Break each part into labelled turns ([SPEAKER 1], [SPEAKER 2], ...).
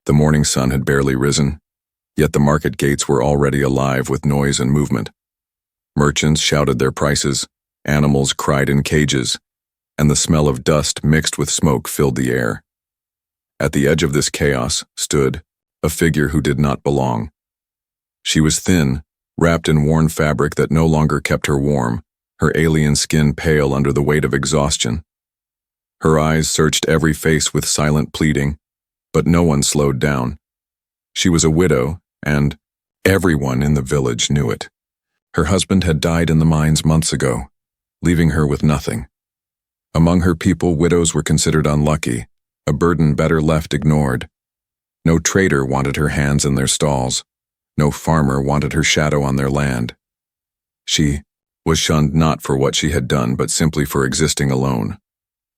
[SPEAKER 1] The morning sun had barely risen, yet the market gates were already alive with noise and movement. Merchants shouted their prices, animals cried in cages, and the smell of dust mixed with smoke filled the air. At the edge of this chaos stood a figure who did not belong. She was thin, wrapped in worn fabric that no longer kept her warm, her alien skin pale under the weight of exhaustion. Her eyes searched every face with silent pleading, but no one slowed down. She was a widow, and everyone in the village knew it. Her husband had died in the mines months ago, leaving her with nothing. Among her people, widows were considered unlucky, a burden better left ignored. No trader wanted her hands in their stalls. No farmer wanted her shadow on their land. She was shunned not for what she had done, but simply for existing alone.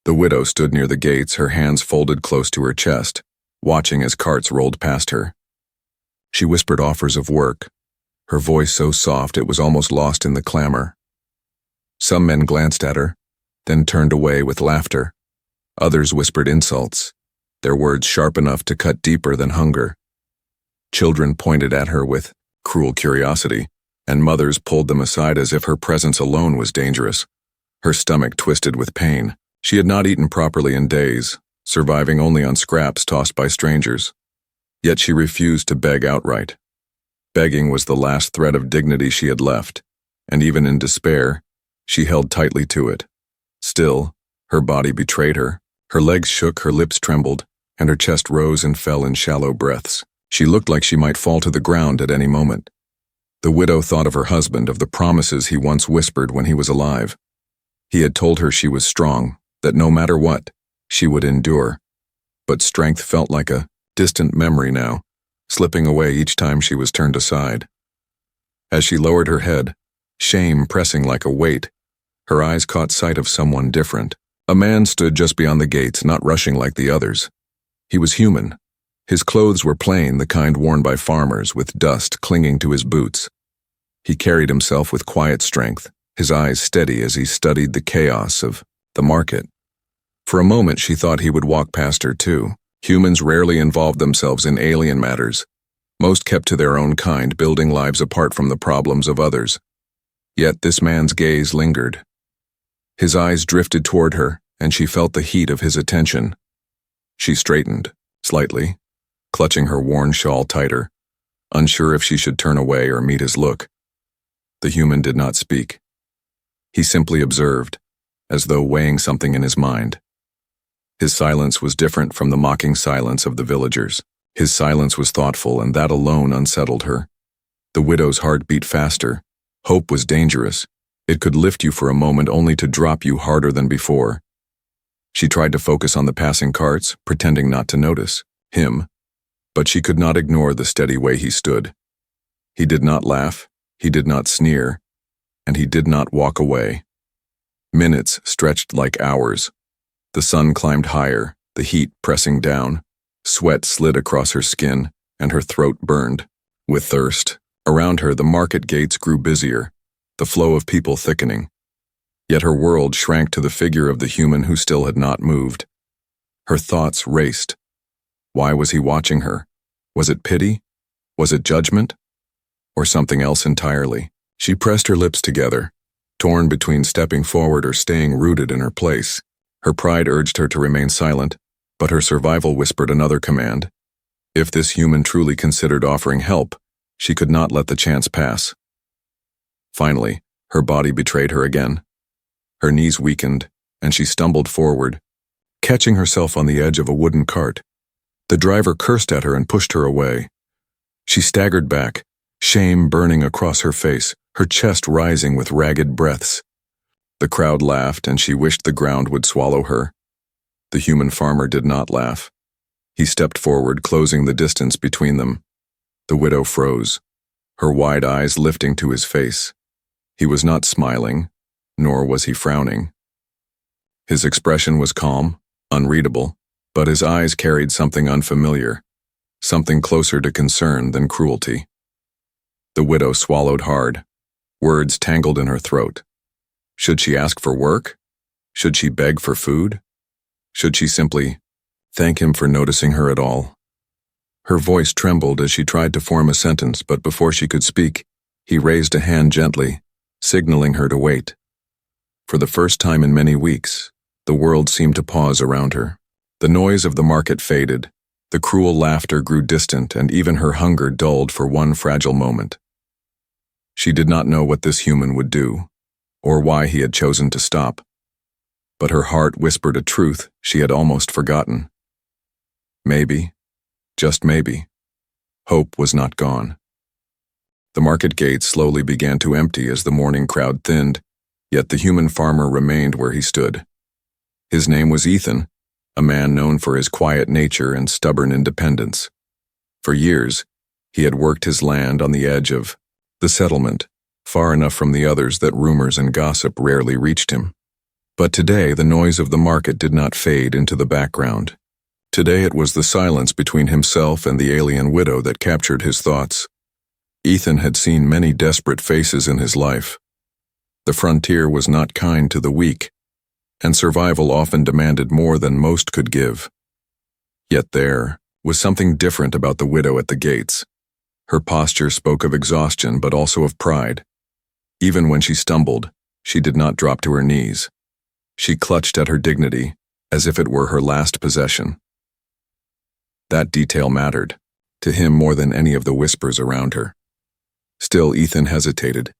[SPEAKER 1] The widow stood near the gates, her hands folded close to her chest, watching as carts rolled past her. She whispered offers of work, her voice so soft it was almost lost in the clamor. Some men glanced at her, then turned away with laughter. Others whispered insults, their words sharp enough to cut deeper than hunger. Children pointed at her with cruel curiosity, and mothers pulled them aside as if her presence alone was dangerous. Her stomach twisted with pain. She had not eaten properly in days, surviving only on scraps tossed by strangers. Yet she refused to beg outright. Begging was the last thread of dignity she had left, and even in despair, she held tightly to it. Still, her body betrayed her. Her legs shook, her lips trembled, and her chest rose and fell in shallow breaths. She looked like she might fall to the ground at any moment. The widow thought of her husband, of the promises he once whispered when he was alive. He had told her she was strong, that no matter what, she would endure. But strength felt like a distant memory now, slipping away each time she was turned aside. As she lowered her head, shame pressing like a weight, her eyes caught sight of someone different. A man stood just beyond the gates, not rushing like the others. He was human. His clothes were plain, the kind worn by farmers, with dust clinging to his boots. He carried himself with quiet strength, his eyes steady as he studied the chaos of the market. For a moment she thought he would walk past her too. Humans rarely involved themselves in alien matters. Most kept to their own kind, building lives apart from the problems of others. Yet this man's gaze lingered. His eyes drifted toward her, and she felt the heat of his attention. She straightened, slightly, clutching her worn shawl tighter, unsure if she should turn away or meet his look. The human did not speak. He simply observed, as though weighing something in his mind. His silence was different from the mocking silence of the villagers. His silence was thoughtful, and that alone unsettled her. The widow's heart beat faster. Hope was dangerous. It could lift you for a moment only to drop you harder than before. She tried to focus on the passing carts, pretending not to notice him, but she could not ignore the steady way he stood. He did not laugh, he did not sneer, and he did not walk away. Minutes stretched like hours. The sun climbed higher, the heat pressing down. Sweat slid across her skin, and her throat burned. With thirst, around her the market gates grew busier, the flow of people thickening. Yet her world shrank to the figure of the human who still had not moved. Her thoughts raced. Why was he watching her? Was it pity? Was it judgment? Or something else entirely? She pressed her lips together, torn between stepping forward or staying rooted in her place. Her pride urged her to remain silent, but her survival whispered another command. If this human truly considered offering help, she could not let the chance pass. Finally, her body betrayed her again. Her knees weakened, and she stumbled forward, catching herself on the edge of a wooden cart. The driver cursed at her and pushed her away. She staggered back, shame burning across her face, her chest rising with ragged breaths. The crowd laughed, and she wished the ground would swallow her. The human farmer did not laugh. He stepped forward, closing the distance between them. The widow froze, her wide eyes lifting to his face. He was not smiling, nor was he frowning. His expression was calm, unreadable, but his eyes carried something unfamiliar, something closer to concern than cruelty. The widow swallowed hard, words tangled in her throat. Should she ask for work? Should she beg for food? Should she simply thank him for noticing her at all? Her voice trembled as she tried to form a sentence, but before she could speak, he raised a hand gently, signaling her to wait. For the first time in many weeks, the world seemed to pause around her. The noise of the market faded, the cruel laughter grew distant, and even her hunger dulled for one fragile moment. She did not know what this human would do, or why he had chosen to stop. But her heart whispered a truth she had almost forgotten. Maybe, just maybe, hope was not gone. The market gates slowly began to empty as the morning crowd thinned, yet the human farmer remained where he stood. His name was Ethan, a man known for his quiet nature and stubborn independence. For years, he had worked his land on the edge of the settlement, far enough from the others that rumors and gossip rarely reached him. But today, the noise of the market did not fade into the background. Today it was the silence between himself and the alien widow that captured his thoughts. Ethan had seen many desperate faces in his life. The frontier was not kind to the weak, and survival often demanded more than most could give. Yet there was something different about the widow at the gates. Her posture spoke of exhaustion, but also of pride. Even when she stumbled, she did not drop to her knees. She clutched at her dignity, as if it were her last possession. That detail mattered, to him more than any of the whispers around her. Still, Ethan hesitated.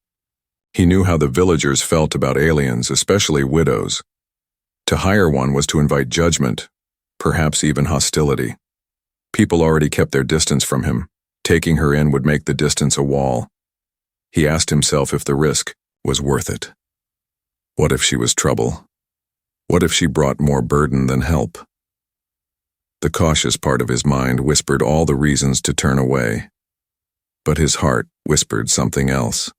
[SPEAKER 1] He knew how the villagers felt about aliens, especially widows. To hire one was to invite judgment, perhaps even hostility. People already kept their distance from him. Taking her in would make the distance a wall. He asked himself if the risk was worth it. What if she was trouble? What if she brought more burden than help? The cautious part of his mind whispered all the reasons to turn away. But his heart whispered something else.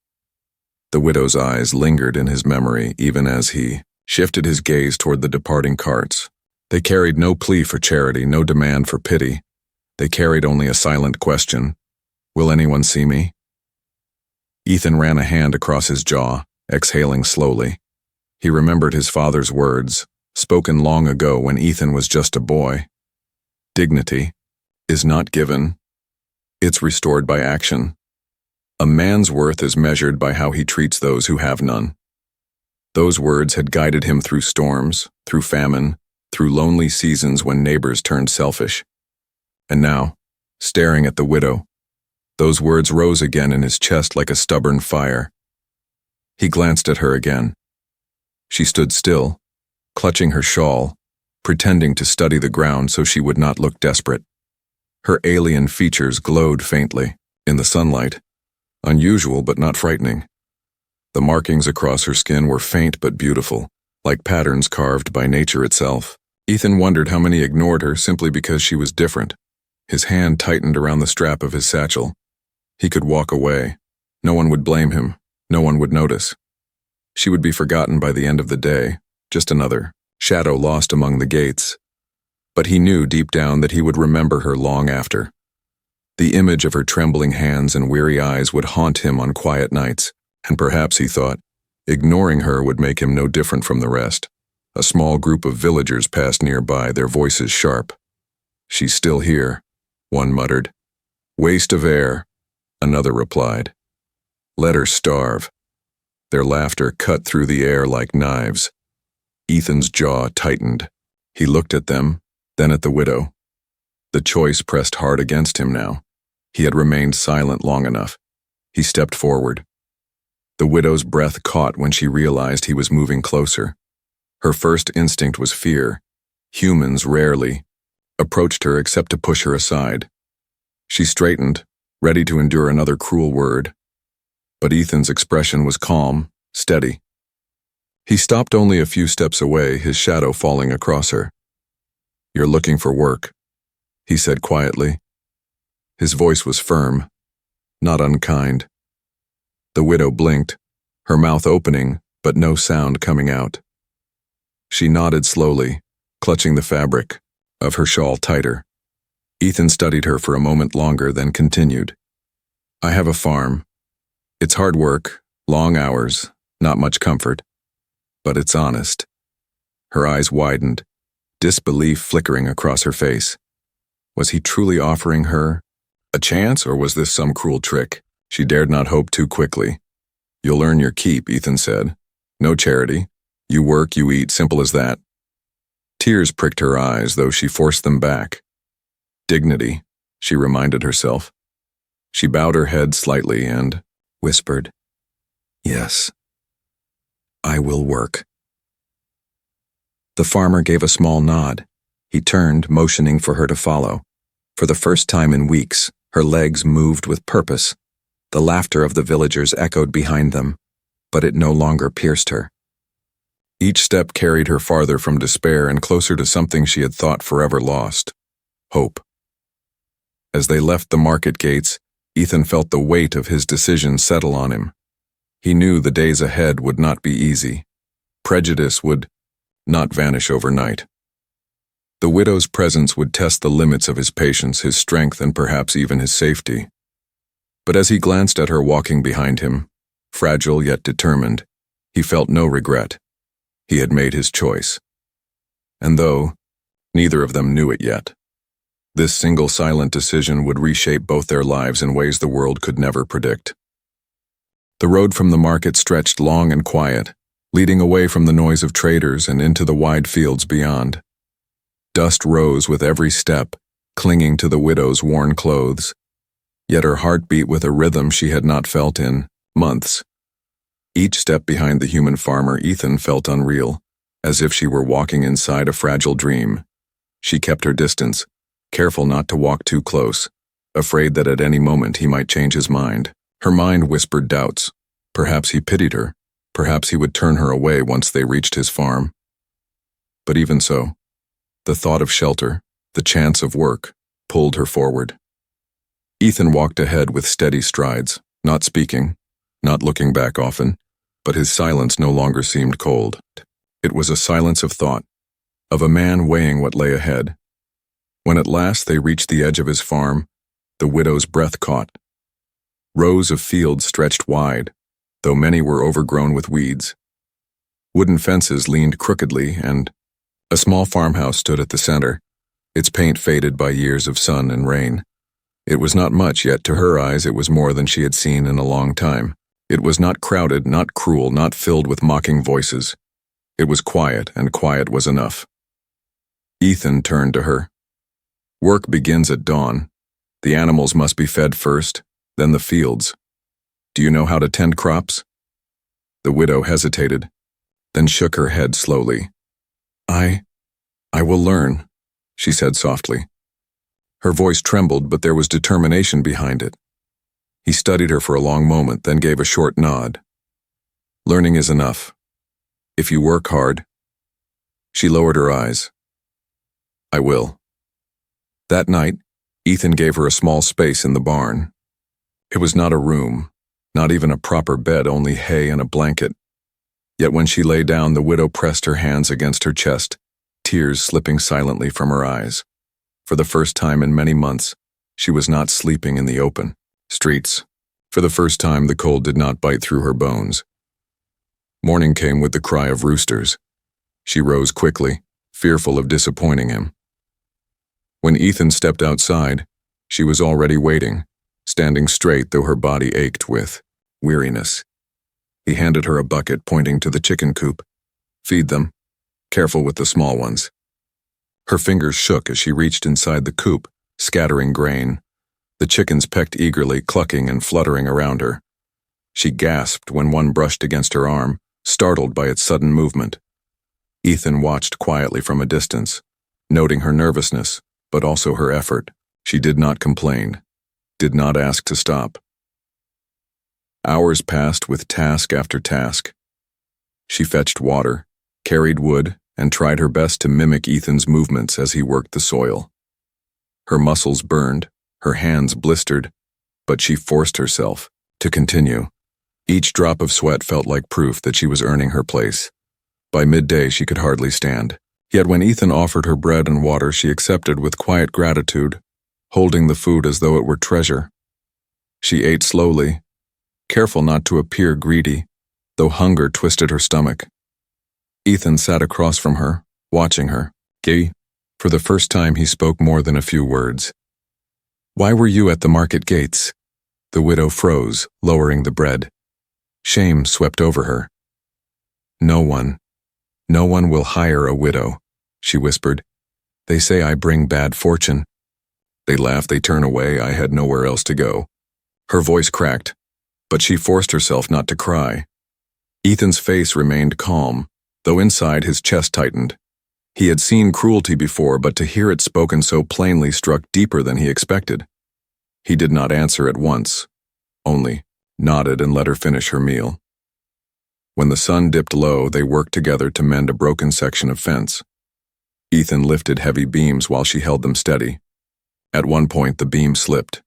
[SPEAKER 1] The widow's eyes lingered in his memory even as he shifted his gaze toward the departing carts. They carried no plea for charity, no demand for pity. They carried only a silent question. Will anyone see me? Ethan ran a hand across his jaw, exhaling slowly. He remembered his father's words, spoken long ago when Ethan was just a boy. Dignity is not given. It's restored by action. A man's worth is measured by how he treats those who have none. Those words had guided him through storms, through famine, through lonely seasons when neighbors turned selfish. And now, staring at the widow, those words rose again in his chest like a stubborn fire. He glanced at her again. She stood still, clutching her shawl, pretending to study the ground so she would not look desperate. Her alien features glowed faintly in the sunlight, unusual but not frightening. The markings across her skin were faint but beautiful, like patterns carved by nature itself. Ethan wondered how many ignored her simply because she was different. His hand tightened around the strap of his satchel. He could walk away. No one would blame him. No one would notice. She would be forgotten by the end of the day, just another shadow lost among the gates. But he knew deep down that he would remember her long after. The image of her trembling hands and weary eyes would haunt him on quiet nights, and perhaps, he thought, ignoring her would make him no different from the rest. A small group of villagers passed nearby, their voices sharp. "She's still here," one muttered. "Waste of air," another replied. "Let her starve." Their laughter cut through the air like knives. Ethan's jaw tightened. He looked at them, then at the widow. The choice pressed hard against him now. He had remained silent long enough. He stepped forward. The widow's breath caught when she realized he was moving closer. Her first instinct was fear. Humans rarely approached her except to push her aside. She straightened, ready to endure another cruel word. But Ethan's expression was calm, steady. He stopped only a few steps away, his shadow falling across her. "You're looking for work," he said quietly. His voice was firm, not unkind. The widow blinked, her mouth opening, but no sound coming out. She nodded slowly, clutching the fabric of her shawl tighter. Ethan studied her for a moment longer, then continued. "I have a farm. It's hard work, long hours, not much comfort. But it's honest." Her eyes widened, disbelief flickering across her face. Was he truly offering her a chance, or was this some cruel trick? She dared not hope too quickly. "You'll earn your keep," Ethan said. "No charity. You work, you eat, simple as that." Tears pricked her eyes, though she forced them back. "Dignity," she reminded herself. She bowed her head slightly and whispered, "Yes, I will work." The farmer gave a small nod. He turned, motioning for her to follow. For the first time in weeks, her legs moved with purpose. The laughter of the villagers echoed behind them, but it no longer pierced her. Each step carried her farther from despair and closer to something she had thought forever lost: hope. As they left the market gates, Ethan felt the weight of his decision settle on him. He knew the days ahead would not be easy. Prejudice would not vanish overnight. The widow's presence would test the limits of his patience, his strength, and perhaps even his safety. But as he glanced at her walking behind him, fragile yet determined, he felt no regret. He had made his choice. And though neither of them knew it yet, this single silent decision would reshape both their lives in ways the world could never predict. The road from the market stretched long and quiet, leading away from the noise of traders and into the wide fields beyond. Dust rose with every step, clinging to the widow's worn clothes. Yet her heart beat with a rhythm she had not felt in months. Each step behind the human farmer, Ethan felt unreal, as if she were walking inside a fragile dream. She kept her distance, careful not to walk too close, afraid that at any moment he might change his mind. Her mind whispered doubts. Perhaps he pitied her. Perhaps he would turn her away once they reached his farm. But even so, the thought of shelter, the chance of work, pulled her forward. Ethan walked ahead with steady strides, not speaking, not looking back often, but his silence no longer seemed cold. It was a silence of thought, of a man weighing what lay ahead. When at last they reached the edge of his farm, the widow's breath caught. Rows of fields stretched wide, though many were overgrown with weeds. Wooden fences leaned crookedly, and a small farmhouse stood at the center, its paint faded by years of sun and rain. It was not much, yet to her eyes it was more than she had seen in a long time. It was not crowded, not cruel, not filled with mocking voices. It was quiet, and quiet was enough. Ethan turned to her. "Work begins at dawn. The animals must be fed first, then the fields. Do you know how to tend crops?" The widow hesitated, then shook her head slowly. I will learn," she said softly. Her voice trembled, but there was determination behind it. He studied her for a long moment, then gave a short nod. "Learning is enough. If you work hard." She lowered her eyes. "I will." That night, Ethan gave her a small space in the barn. It was not a room, not even a proper bed, only hay and a blanket. Yet when she lay down, the widow pressed her hands against her chest, tears slipping silently from her eyes. For the first time in many months, she was not sleeping in the open streets. For the first time, the cold did not bite through her bones. Morning came with the cry of roosters. She rose quickly, fearful of disappointing him. When Ethan stepped outside, she was already waiting, standing straight though her body ached with weariness. He handed her a bucket, pointing to the chicken coop. "Feed them. Careful with the small ones." Her fingers shook as she reached inside the coop, scattering grain. The chickens pecked eagerly, clucking and fluttering around her. She gasped when one brushed against her arm, startled by its sudden movement. Ethan watched quietly from a distance, noting her nervousness, but also her effort. She did not complain, did not ask to stop. Hours passed with task after task. She fetched water, carried wood, and tried her best to mimic Ethan's movements as he worked the soil. Her muscles burned, her hands blistered, but she forced herself to continue. Each drop of sweat felt like proof that she was earning her place. By midday, she could hardly stand. Yet when Ethan offered her bread and water, she accepted with quiet gratitude, holding the food as though it were treasure. She ate slowly, careful not to appear greedy, though hunger twisted her stomach. Ethan sat across from her, watching her. For the first time, he spoke more than a few words. "Why were you at the market gates?" The widow froze, lowering the bread. Shame swept over her. No one will hire a widow," she whispered. "They say I bring bad fortune." They laugh, they turn away, I had nowhere else to go. Her voice cracked, but she forced herself not to cry. Ethan's face remained calm, though inside his chest tightened. He had seen cruelty before, but to hear it spoken so plainly struck deeper than he expected. He did not answer at once, only nodded and let her finish her meal. When the sun dipped low, they worked together to mend a broken section of fence. Ethan lifted heavy beams while she held them steady. At one point, the beam slipped,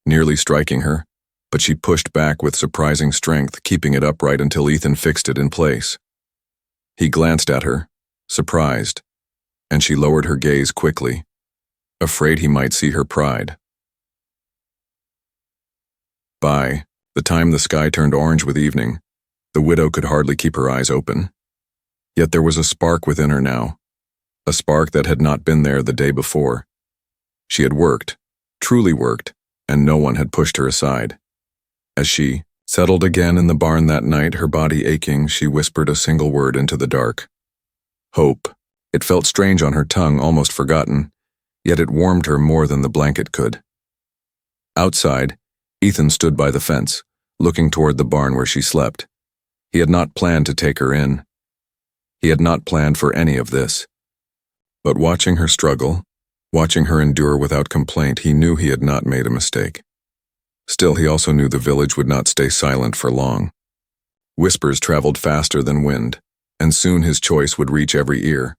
[SPEAKER 1] nearly striking her, but she pushed back with surprising strength, keeping it upright until Ethan fixed it in place. He glanced at her, surprised, and she lowered her gaze quickly, afraid he might see her pride. By the time the sky turned orange with evening, the widow could hardly keep her eyes open. Yet there was a spark within her now, a spark that had not been there the day before. She had worked, truly worked, and no one had pushed her aside. As she settled again in the barn that night, her body aching, she whispered a single word into the dark. Hope. It felt strange on her tongue, almost forgotten, yet it warmed her more than the blanket could. Outside, Ethan stood by the fence, looking toward the barn where she slept. He had not planned to take her in. He had not planned for any of this. But watching her struggle, watching her endure without complaint, he knew he had not made a mistake. Still, he also knew the village would not stay silent for long. Whispers traveled faster than wind, and soon his choice would reach every ear.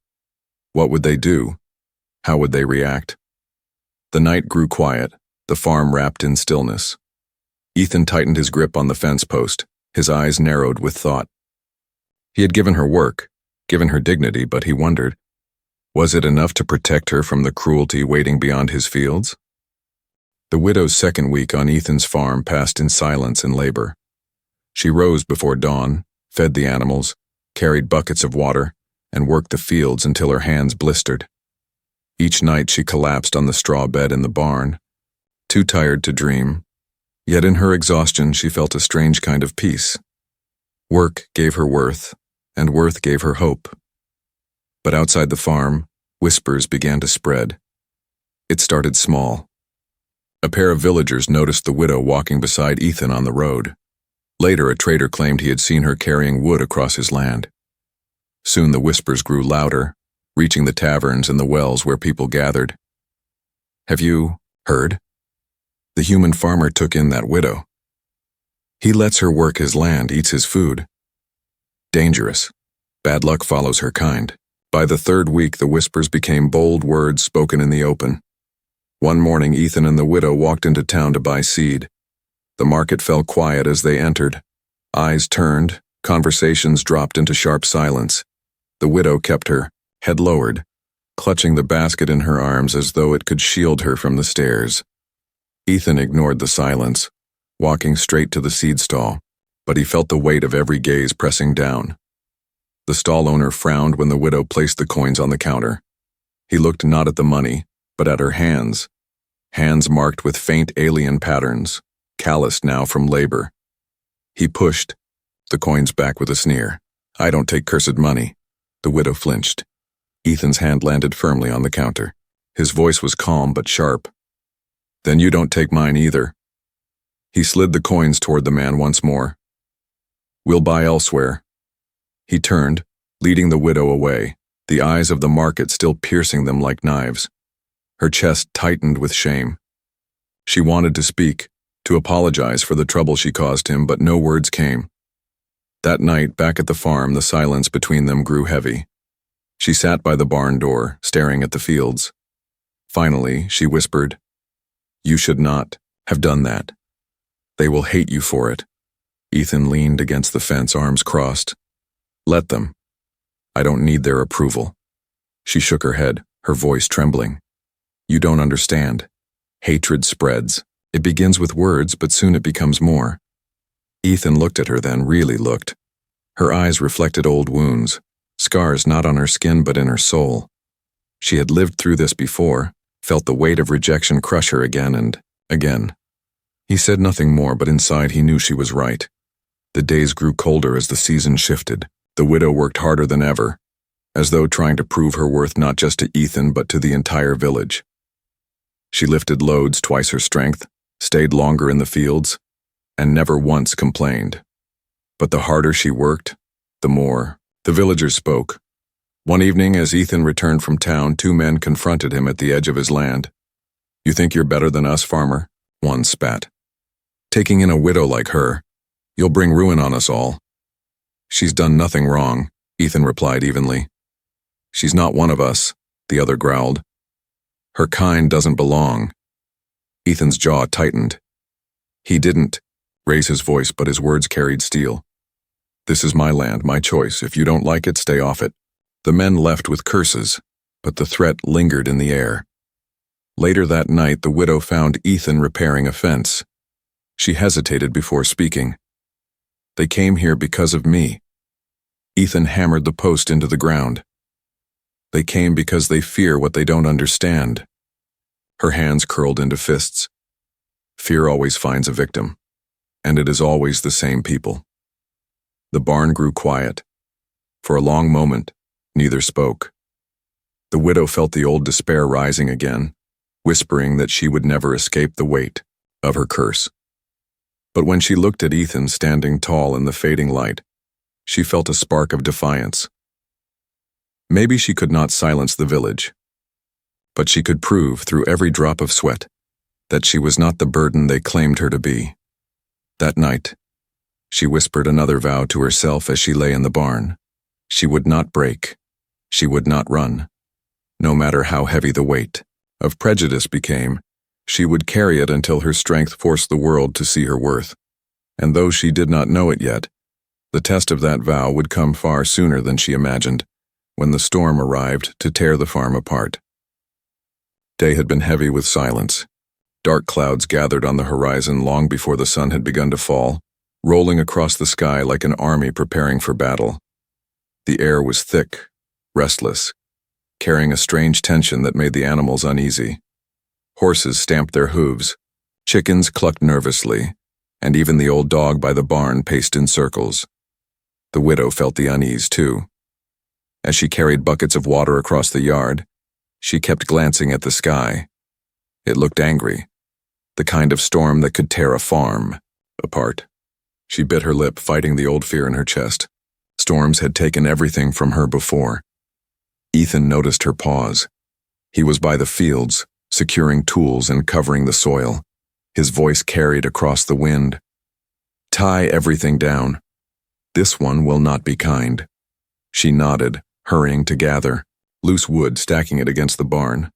[SPEAKER 1] What would they do? How would they react? The night grew quiet, the farm wrapped in stillness. Ethan tightened his grip on the fence post, his eyes narrowed with thought. He had given her work, given her dignity, but he wondered, was it enough to protect her from the cruelty waiting beyond his fields? The widow's second week on Ethan's farm passed in silence and labor. She rose before dawn, fed the animals, carried buckets of water, and worked the fields until her hands blistered. Each night she collapsed on the straw bed in the barn, too tired to dream, yet in her exhaustion she felt a strange kind of peace. Work gave her worth, and worth gave her hope. But outside the farm, whispers began to spread. It started small. A pair of villagers noticed the widow walking beside Ethan on the road. Later, a trader claimed he had seen her carrying wood across his land. Soon the whispers grew louder, reaching the taverns and the wells where people gathered. Have you heard? The human farmer took in that widow. He lets her work his land, eats his food. Dangerous. Bad luck follows her kind. By the third week, the whispers became bold words spoken in the open. One morning, Ethan and the widow walked into town to buy seed. The market fell quiet as they entered. Eyes turned, conversations dropped into sharp silence. The widow kept her head lowered, clutching the basket in her arms as though it could shield her from the stares. Ethan ignored the silence, walking straight to the seed stall, but he felt the weight of every gaze pressing down. The stall owner frowned when the widow placed the coins on the counter. He looked not at the money, but at her hands. Hands marked with faint alien patterns, calloused now from labor. He pushed the coins back with a sneer. I don't take cursed money. The widow flinched. Ethan's hand landed firmly on the counter. His voice was calm but sharp. Then you don't take mine either. He slid the coins toward the man once more. We'll buy elsewhere. He turned, leading the widow away, the eyes of the market still piercing them like knives. Her chest tightened with shame. She wanted to speak, to apologize for the trouble she caused him, but no words came. That night, back at the farm, the silence between them grew heavy. She sat by the barn door, staring at the fields. Finally, she whispered, You should not have done that. They will hate you for it. Ethan leaned against the fence, arms crossed. Let them. I don't need their approval. She shook her head, her voice trembling. You don't understand. Hatred spreads. It begins with words, but soon it becomes more. Ethan looked at her then, really looked. Her eyes reflected old wounds, scars not on her skin but in her soul. She had lived through this before, felt the weight of rejection crush her again and again. He said nothing more, but inside he knew she was right. The days grew colder as the season shifted. The widow worked harder than ever, as though trying to prove her worth not just to Ethan but to the entire village. She lifted loads twice her strength, stayed longer in the fields, and never once complained. But the harder she worked, the more. The villagers spoke. One evening, as Ethan returned from town, two men confronted him at the edge of his land. "You think you're better than us, farmer?" one spat. "Taking in a widow like her, you'll bring ruin on us all." "She's done nothing wrong," Ethan replied evenly. "She's not one of us," the other growled. "Her kind doesn't belong." Ethan's jaw tightened. He didn't raise his voice, but his words carried steel. "This is my land, my choice. If you don't like it, stay off it." The men left with curses, but the threat lingered in the air. Later that night, the widow found Ethan repairing a fence. She hesitated before speaking. "They came here because of me." Ethan hammered the post into the ground. "They came because they fear what they don't understand." Her hands curled into fists. Fear always finds a victim, and it is always the same people. The barn grew quiet. For a long moment, neither spoke. The widow felt the old despair rising again, whispering that she would never escape the weight of her curse. But when she looked at Ethan standing tall in the fading light, she felt a spark of defiance. Maybe she could not silence the village, but she could prove through every drop of sweat that she was not the burden they claimed her to be. That night, she whispered another vow to herself as she lay in the barn. She would not break. She would not run. No matter how heavy the weight of prejudice became, she would carry it until her strength forced the world to see her worth. And though she did not know it yet, the test of that vow would come far sooner than she imagined, when the storm arrived to tear the farm apart. Day had been heavy with silence. Dark clouds gathered on the horizon long before the sun had begun to fall, rolling across the sky like an army preparing for battle. The air was thick, restless, carrying a strange tension that made the animals uneasy. Horses stamped their hooves, chickens clucked nervously, and even the old dog by the barn paced in circles. The widow felt the unease too. As she carried buckets of water across the yard, she kept glancing at the sky. It looked angry, the kind of storm that could tear a farm apart. She bit her lip, fighting the old fear in her chest. Storms had taken everything from her before. Ethan noticed her pause. He was by the fields, securing tools and covering the soil. His voice carried across the wind. "Tie everything down. This one will not be kind." She nodded, hurrying to gather, loose wood stacking it against the barn.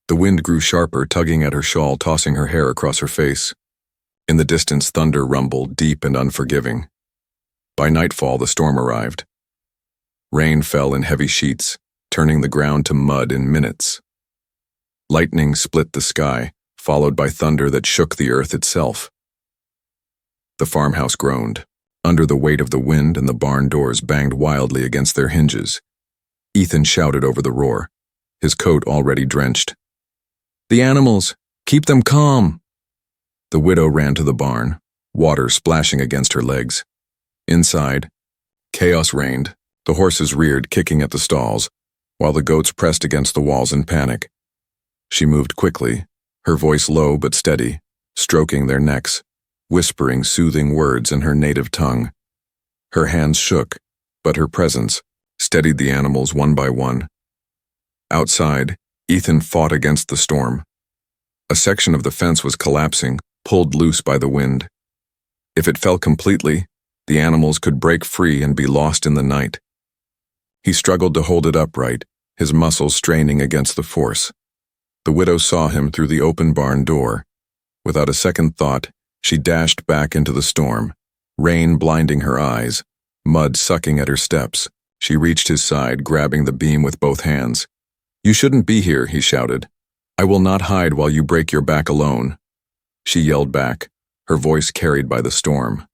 [SPEAKER 1] The wind grew sharper, tugging at her shawl, tossing her hair across her face. In the distance, thunder rumbled, deep and unforgiving. By nightfall, the storm arrived. Rain fell in heavy sheets, turning the ground to mud in minutes. Lightning split the sky, followed by thunder that shook the earth itself. The farmhouse groaned, under the weight of the wind, and the barn doors banged wildly against their hinges. Ethan shouted over the roar, his coat already drenched. "The animals! Keep them calm!" The widow ran to the barn, water splashing against her legs. Inside, chaos reigned. The horses reared, kicking at the stalls, while the goats pressed against the walls in panic. She moved quickly, her voice low but steady, stroking their necks, whispering soothing words in her native tongue. Her hands shook, but her presence steadied the animals one by one. Outside, Ethan fought against the storm. A section of the fence was collapsing, pulled loose by the wind. If it fell completely, the animals could break free and be lost in the night. He struggled to hold it upright, his muscles straining against the force. The widow saw him through the open barn door. Without a second thought, she dashed back into the storm, rain blinding her eyes, mud sucking at her steps. She reached his side, grabbing the beam with both hands. "You shouldn't be here," he shouted. "I will not hide while you break your back alone." She yelled back, her voice carried by the storm.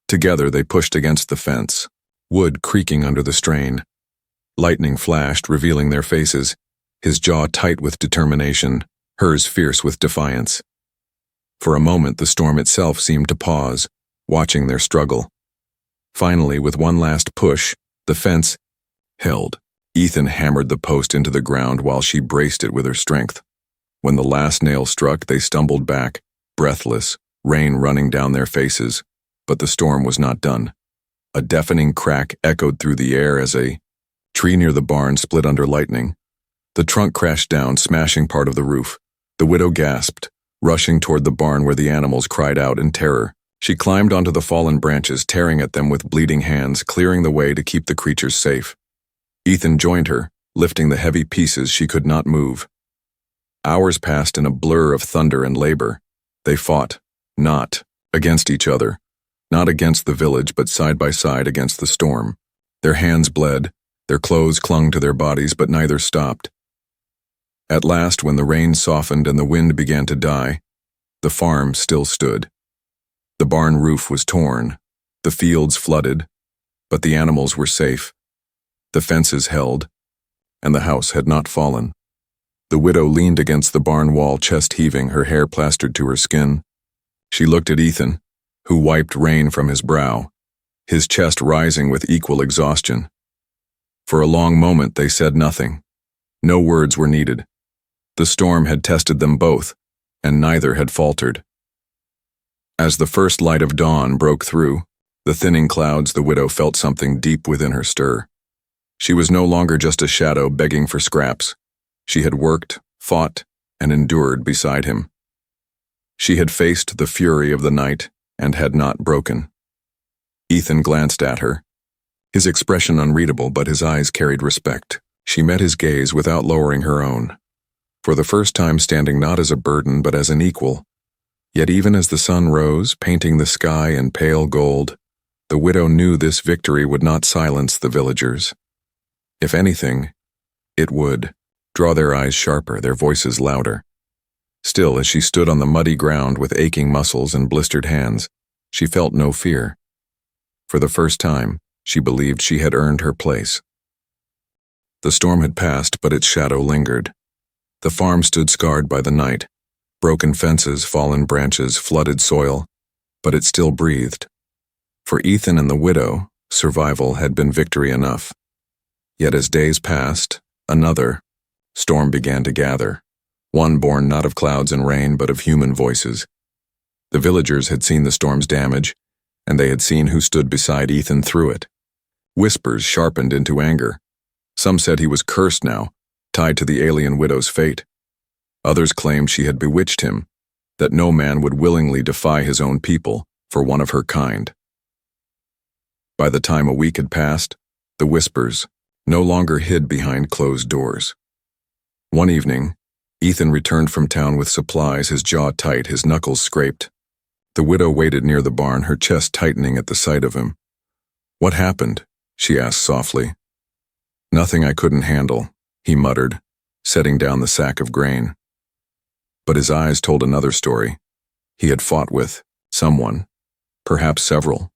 [SPEAKER 1] Together they pushed against the fence, wood creaking under the strain. Lightning flashed, revealing their faces, his jaw tight with determination, hers fierce with defiance. For a moment, the storm itself seemed to pause, watching their struggle. Finally, with one last push, the fence held. Ethan hammered the post into the ground while she braced it with her strength. When the last nail struck, they stumbled back, breathless, rain running down their faces. But the storm was not done. A deafening crack echoed through the air as a tree near the barn split under lightning. The trunk crashed down, smashing part of the roof. The widow gasped, rushing toward the barn where the animals cried out in terror. She climbed onto the fallen branches, tearing at them with bleeding hands, clearing the way to keep the creatures safe. Ethan joined her, lifting the heavy pieces she could not move. Hours passed in a blur of thunder and labor. They fought, not against each other, not against the village, but side by side against the storm. Their hands bled, their clothes clung to their bodies, but neither stopped. At last, when the rain softened and the wind began to die, the farm still stood. The barn roof was torn, the fields flooded, but the animals were safe. The fences held, and the house had not fallen. The widow leaned against the barn wall, chest heaving, her hair plastered to her skin. She looked at Ethan, who wiped rain from his brow, his chest rising with equal exhaustion. For a long moment they said nothing. No words were needed. The storm had tested them both, and neither had faltered. As the first light of dawn broke through the thinning clouds, the widow felt something deep within her stir. She was no longer just a shadow begging for scraps. She had worked, fought, and endured beside him. She had faced the fury of the night and had not broken. Ethan glanced at her, his expression unreadable, but his eyes carried respect. She met his gaze without lowering her own, for the first time standing not as a burden but as an equal. Yet even as the sun rose, painting the sky in pale gold, the widow knew this victory would not silence the villagers. If anything, it would draw their eyes sharper, their voices louder. Still, as she stood on the muddy ground with aching muscles and blistered hands, she felt no fear. For the first time, she believed she had earned her place. The storm had passed, but its shadow lingered. The farm stood scarred by the night, broken fences, fallen branches, flooded soil, but it still breathed. For Ethan and the widow, survival had been victory enough. Yet as days passed, another storm began to gather, one born not of clouds and rain but of human voices. The villagers had seen the storm's damage, and they had seen who stood beside Ethan through it. Whispers sharpened into anger. Some said he was cursed now, tied to the alien widow's fate. Others claimed she had bewitched him, that no man would willingly defy his own people for one of her kind. By the time a week had passed, the whispers no longer hid behind closed doors. One evening, Ethan returned from town with supplies, his jaw tight, his knuckles scraped. The widow waited near the barn, her chest tightening at the sight of him. "What happened?" she asked softly. "Nothing I couldn't handle," he muttered, setting down the sack of grain. But his eyes told another story. He had fought with someone, perhaps several.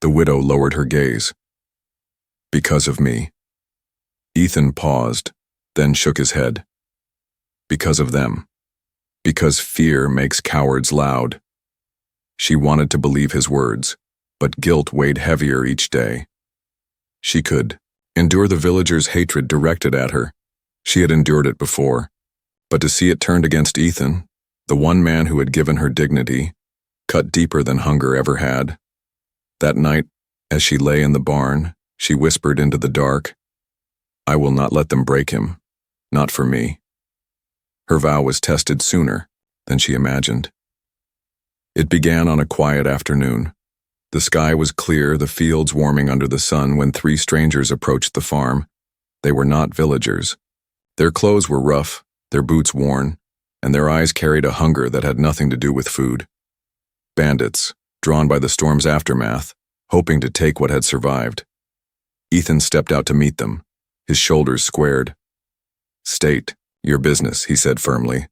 [SPEAKER 1] The widow lowered her gaze. "Because of me." Ethan paused, then shook his head. "Because of them. Because fear makes cowards loud." She wanted to believe his words, but guilt weighed heavier each day. She could endure the villagers' hatred directed at her. She had endured it before. But to see it turned against Ethan, the one man who had given her dignity, cut deeper than hunger ever had. That night, as she lay in the barn, she whispered into the dark, "I will not let them break him, not for me." Her vow was tested sooner than she imagined. It began on a quiet afternoon. The sky was clear, the fields warming under the sun, when three strangers approached the farm. They were not villagers. Their clothes were rough, their boots worn, and their eyes carried a hunger that had nothing to do with food. Bandits, drawn by the storm's aftermath, hoping to take what had survived. Ethan stepped out to meet them, his shoulders squared. "State your business," he said firmly.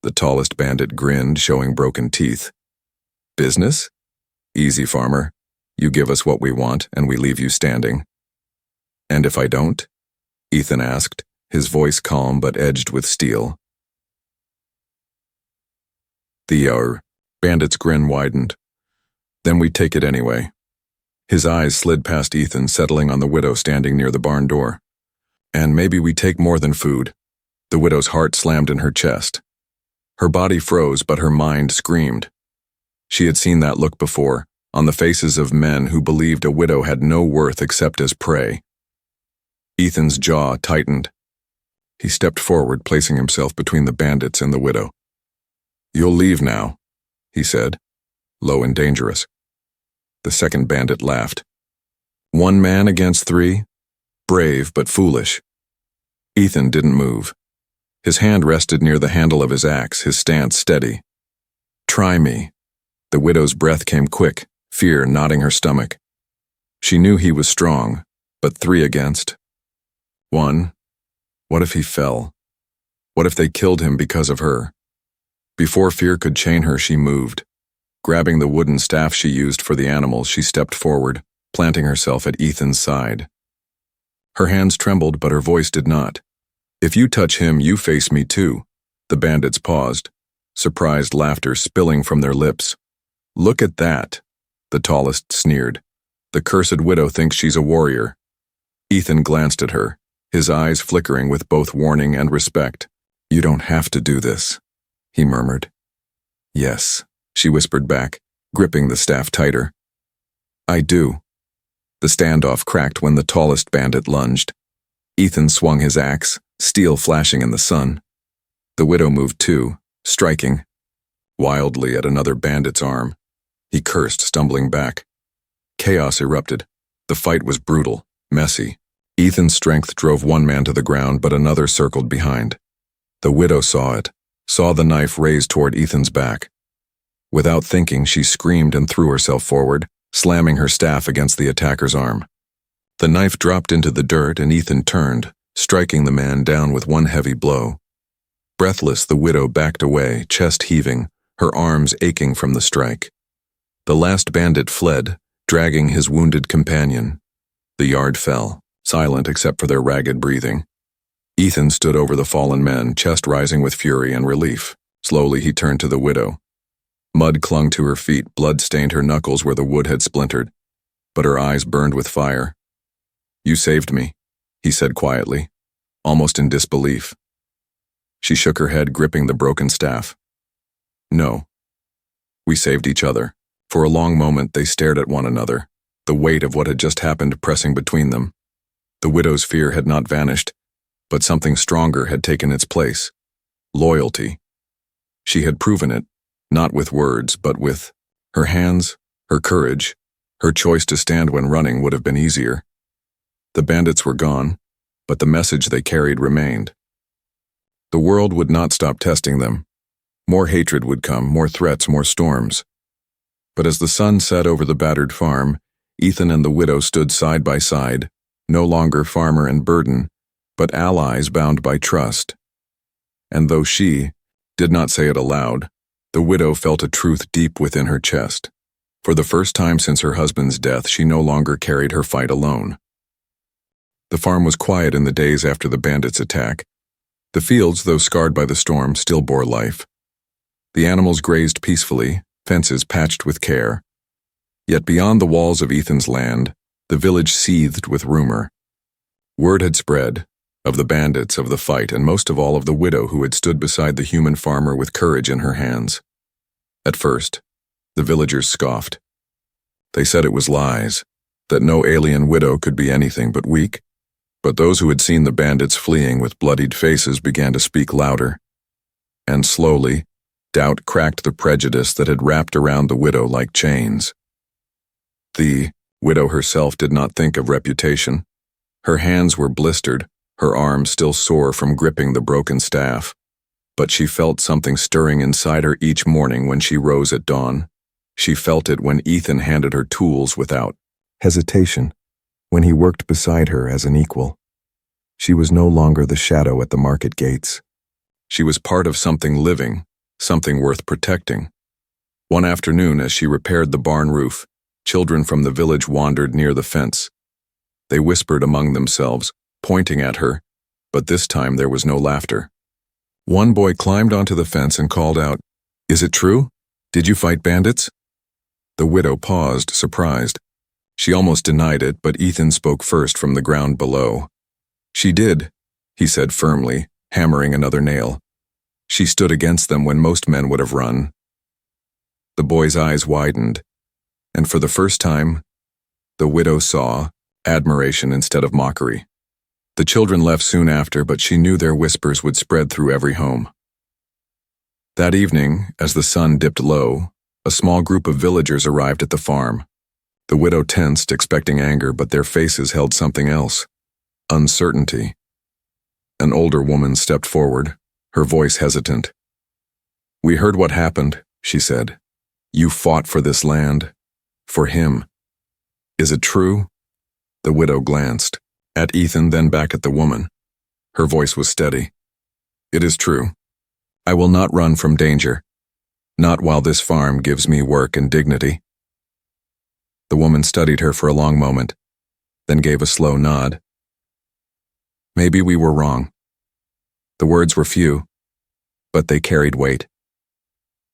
[SPEAKER 1] The tallest bandit grinned, showing broken teeth. "Business? Easy, farmer. You give us what we want, and we leave you standing." And if I don't? Ethan asked, his voice calm but edged with steel. The bandit's grin widened. Then we take it anyway. His eyes slid past Ethan, settling on the widow standing near the barn door. And maybe we take more than food. The widow's heart slammed in her chest. Her body froze, but her mind screamed. She had seen that look before, on the faces of men who believed a widow had no worth except as prey. Ethan's jaw tightened. He stepped forward, placing himself between the bandits and the widow. "You'll leave now," he said, low and dangerous. The second bandit laughed. "One man against three? Brave but foolish." Ethan didn't move. His hand rested near the handle of his axe, his stance steady. "Try me." The widow's breath came quick, fear knotting her stomach. She knew he was strong, but 3 against 1. What if he fell? What if they killed him because of her? Before fear could chain her, she moved. Grabbing the wooden staff she used for the animals, she stepped forward, planting herself at Ethan's side. Her hands trembled, but her voice did not. "If you touch him, you face me too." The bandits paused, surprised laughter spilling from their lips. "Look at that," the tallest sneered. "The cursed widow thinks she's a warrior." Ethan glanced at her, his eyes flickering with both warning and respect. "You don't have to do this," he murmured. "Yes," she whispered back, gripping the staff tighter. "I do." The standoff cracked when the tallest bandit lunged. Ethan swung his axe, steel flashing in the sun. The widow moved too, striking wildly at another bandit's arm. He cursed, stumbling back. Chaos erupted. The fight was brutal, messy. Ethan's strength drove one man to the ground, but another circled behind. The widow saw it, saw the knife raised toward Ethan's back. Without thinking, she screamed and threw herself forward, slamming her staff against the attacker's arm. The knife dropped into the dirt, and Ethan turned, striking the man down with one heavy blow. Breathless, the widow backed away, chest heaving, her arms aching from the strike. The last bandit fled, dragging his wounded companion. The yard fell, silent except for their ragged breathing. Ethan stood over the fallen men, chest rising with fury and relief. Slowly he turned to the widow. Mud clung to her feet, blood stained her knuckles where the wood had splintered, but her eyes burned with fire. "You saved me," he said quietly, almost in disbelief. She shook her head, gripping the broken staff. "No. We saved each other." For a long moment they stared at one another, the weight of what had just happened pressing between them. The widow's fear had not vanished, but something stronger had taken its place. Loyalty. She had proven it, not with words, but with her hands, her courage. Her choice to stand when running would have been easier. The bandits were gone, but the message they carried remained. The world would not stop testing them. More hatred would come, more threats, more storms. But as the sun set over the battered farm, Ethan and the widow stood side by side, no longer farmer and burden, but allies bound by trust. And though she did not say it aloud, the widow felt a truth deep within her chest. For the first time since her husband's death, she no longer carried her fight alone. The farm was quiet in the days after the bandits' attack. The fields, though scarred by the storm, still bore life. The animals grazed peacefully, fences patched with care. Yet beyond the walls of Ethan's land, the village seethed with rumor. Word had spread, of the bandits, of the fight, and most of all of the widow who had stood beside the human farmer with courage in her hands. At first, the villagers scoffed. They said it was lies, that no alien widow could be anything but weak. But those who had seen the bandits fleeing with bloodied faces began to speak louder. And slowly, doubt cracked the prejudice that had wrapped around the widow like chains. The widow herself did not think of reputation. Her hands were blistered, her arms still sore from gripping the broken staff. But she felt something stirring inside her each morning when she rose at dawn. She felt it when Ethan handed her tools without hesitation, when he worked beside her as an equal. She was no longer the shadow at the market gates. She was part of something living, something worth protecting. One afternoon, as she repaired the barn roof, children from the village wandered near the fence. They whispered among themselves, pointing at her, but this time there was no laughter. One boy climbed onto the fence and called out, "Is it true? Did you fight bandits?" The widow paused, surprised. She almost denied it, but Ethan spoke first from the ground below. "She did," he said firmly, hammering another nail. "She stood against them when most men would have run." The boy's eyes widened, and for the first time, the widow saw admiration instead of mockery. The children left soon after, but she knew their whispers would spread through every home. That evening, as the sun dipped low, a small group of villagers arrived at the farm. The widow tensed, expecting anger, but their faces held something else: uncertainty. An older woman stepped forward, her voice hesitant. "We heard what happened," she said. "You fought for this land. For him. Is it true?" The widow glanced, at Ethan, then back at the woman. Her voice was steady. "It is true. I will not run from danger. Not while this farm gives me work and dignity." The woman studied her for a long moment, then gave a slow nod. "Maybe we were wrong." The words were few, but they carried weight.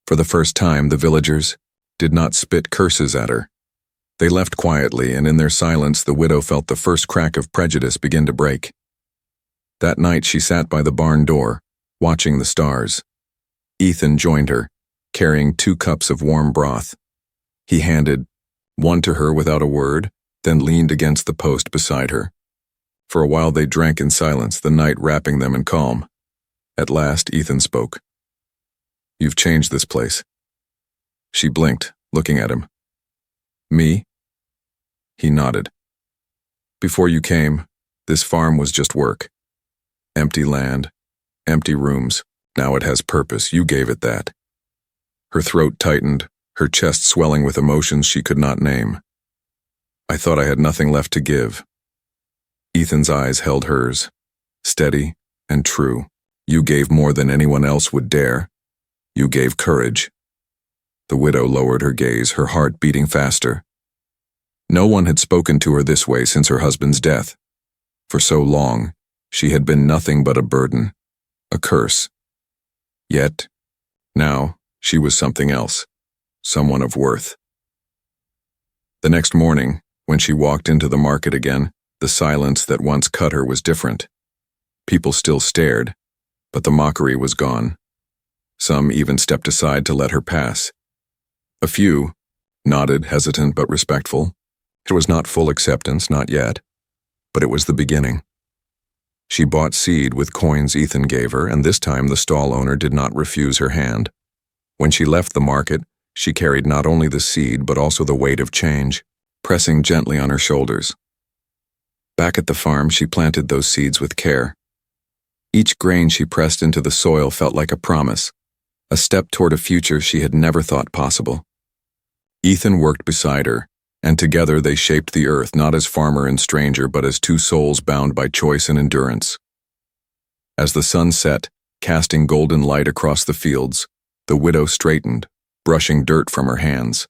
[SPEAKER 1] For the first time, the villagers did not spit curses at her. They left quietly, and in their silence the widow felt the first crack of prejudice begin to break. That night she sat by the barn door, watching the stars. Ethan joined her, carrying 2 cups of warm broth. He handed one to her without a word, then leaned against the post beside her. For a while they drank in silence, the night wrapping them in calm. At last Ethan spoke. "You've changed this place." She blinked, looking at him. "Me?" He nodded. "Before you came, this farm was just work. Empty land, empty rooms. Now it has purpose. You gave it that." Her throat tightened, her chest swelling with emotions she could not name. "I thought I had nothing left to give." Ethan's eyes held hers, steady and true. "You gave more than anyone else would dare. You gave courage." The widow lowered her gaze, her heart beating faster. No one had spoken to her this way since her husband's death. For so long, she had been nothing but a burden, a curse. Yet, now, she was something else, someone of worth. The next morning, when she walked into the market again, the silence that once cut her was different. People still stared, but the mockery was gone. Some even stepped aside to let her pass. A few nodded, hesitant but respectful. It was not full acceptance, not yet, but it was the beginning. She bought seed with coins Ethan gave her, and this time the stall owner did not refuse her hand. When she left the market, she carried not only the seed but also the weight of change, pressing gently on her shoulders. Back at the farm, she planted those seeds with care. Each grain she pressed into the soil felt like a promise, a step toward a future she had never thought possible. Ethan worked beside her, and together they shaped the earth not as farmer and stranger but as 2 souls bound by choice and endurance. As the sun set, casting golden light across the fields, the widow straightened, brushing dirt from her hands.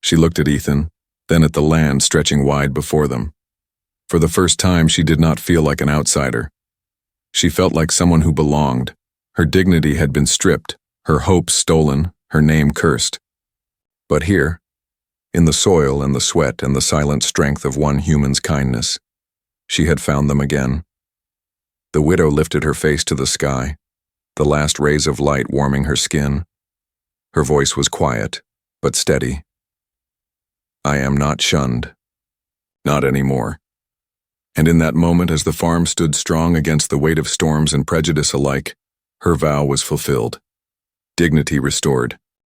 [SPEAKER 1] She looked at Ethan, then at the land stretching wide before them. For the first time, she did not feel like an outsider. She felt like someone who belonged. Her dignity had been stripped, her hopes stolen, her name cursed. But here, in the soil and the sweat and the silent strength of one human's kindness, she had found them again. The widow lifted her face to the sky, the last rays of light warming her skin. Her voice was quiet, but steady. "I am not shunned. Not anymore." And in that moment, as the farm stood strong against the weight of storms and prejudice alike, her vow was fulfilled. Dignity restored,